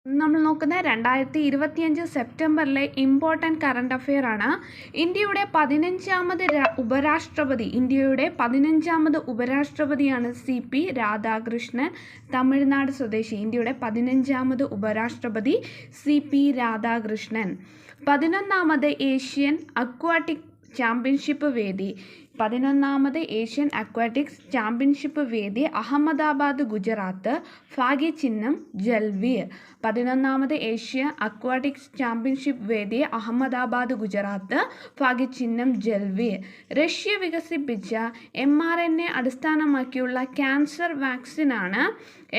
നമ്മൾ നോക്കുന്ന 2025 സെപ്റ്റംബറിലെ important current affair ആണ്. ഇന്ത്യയുടെ 15ാമത് ഉപരാഷ്ട്രപതിയാണ് CP രാധാകൃഷ്ണൻ, തമിഴ്നാട് സ്വദേശി. ഇന്ത്യയുടെ 15ാമത് ഉപരാഷ്ട്രപതി CP രാധാകൃഷ്ണൻ. 11ാമത് ഏഷ്യൻ അക്വാട്ടിക് ചാമ്പ്യൻഷിപ്പ് വേദി. 11ാമത് ഏഷ്യൻ അക്വാറ്റിക്സ് ചാമ്പ്യൻഷിപ്പ് വേദി അഹമ്മദാബാദ്, ഗുജറാത്ത്. ഭാഗ്യചിഹ്നം ജൽവീർ. 11ാമത് ഏഷ്യ അക്വാറ്റിക്സ് ചാമ്പ്യൻഷിപ്പ് വേദി അഹമ്മദാബാദ്, ഗുജറാത്ത്. ഭാഗ്യചിഹ്നം ജൽവീർ. റഷ്യ വികസിപ്പിച്ച mRNA അടിസ്ഥാനമാക്കിയുള്ള ക്യാൻസർ വാക്സിനാണ്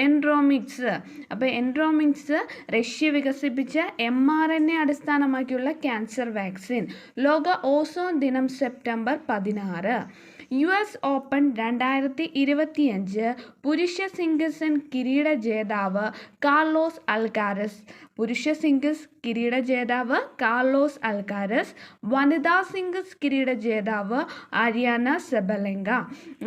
എൻഡ്രോമിക്സ്. അപ്പോൾ എൻഡ്രോമിക്സ് റഷ്യ വികസിപ്പിച്ച mRNA അടിസ്ഥാനമാക്കിയുള്ള ക്യാൻസർ വാക്സിൻ. ലോക ഓസോൺ ദിനം സെപ്റ്റംബർ 16. US ഓപ്പൺ 2025 പുരുഷ സിംഗിൾസ് കിരീട ജേതാവ് കാർലോസ് അൽക്കാരസ്. പുരുഷ സിംഗിൾസ് കിരീട ജേതാവ് കാർലോസ് അൽക്കാരസ്. വനിതാ സിംഗിൾസ് കിരീട ജേതാവ് ആരിയാന സെബലെങ്ക.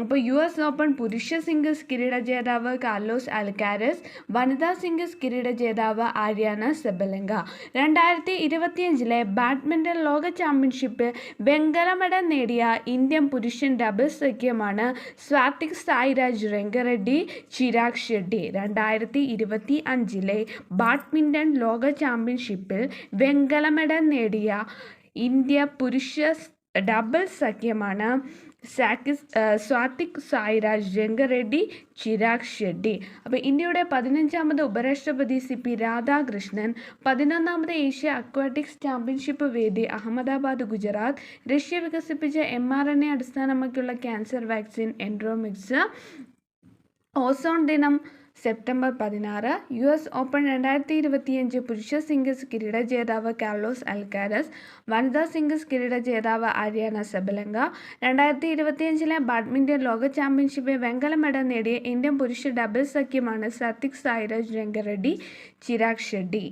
അപ്പോൾ US ഓപ്പൺ പുരുഷ സിംഗിൾസ് കിരീട ജേതാവ് കാർലോസ് അൽക്കാരസ്. വനിതാ സിംഗിൾസ് കിരീട ജേതാവ് ആരിയാന സെബലെങ്ക. 2025 ബാഡ്മിൻ്റൺ ലോക ചാമ്പ്യൻഷിപ്പിൽ വെങ്കല മെഡൽ നേടിയ ഇന്ത്യൻ പുരുഷൻ ഡബിൾസ് സഖ്യമാണ് സാത്വിക് സായിരാജ് രംഗറെഡ്ഡി, ചിരാഗ് ഷെട്ടി. 2025 ബാഡ്മിൻ്റൺ ലോക ചാമ്പ്യൻഷിപ്പിൽ വെങ്കല മെഡൽ നേടിയ ഇന്ത്യ പുരുഷ ഡബിൾസ് സഖ്യമാണ് സാത്വിക് സായിരാജ് രംഗറെഡ്ഡി, ചിരാഗ് ഷെട്ടി. അപ്പോൾ ഇന്ത്യയുടെ 15ാമത് ഉപരാഷ്ട്രപതി CP രാധാകൃഷ്ണൻ. 11ാമത് ഏഷ്യ അക്വാറ്റിക്സ് ചാമ്പ്യൻഷിപ്പ് വേദി അഹമ്മദാബാദ്, ഗുജറാത്ത്. റഷ്യ വികസിപ്പിച്ച mRNA അടിസ്ഥാനമാക്കിയുള്ള ക്യാൻസർ വാക്സിൻ എൻഡ്രോമിക്സ്. ഓസോൺ ദിനം സെപ്റ്റംബർ 16. US ഓപ്പൺ 2025 പുരുഷ സിംഗിൾസ് കിരീട ജേതാവ് കാർലോസ് അൽക്കാരസ്. വനിതാ സിംഗിൾസ് കിരീട ജേതാവ് ആരിയാന സെബലെങ്ക. 2025 ബാഡ്മിൻ്റൺ ലോക ചാമ്പ്യൻഷിപ്പിൽ വെങ്കല മെഡൽ നേടിയ ഇന്ത്യൻ പുരുഷ ഡബിൾസ് സഖ്യമാണ് സാത്വിക് സായിരാജ് രംഗറെഡ്ഡി, ചിരാഗ് ഷെട്ടി.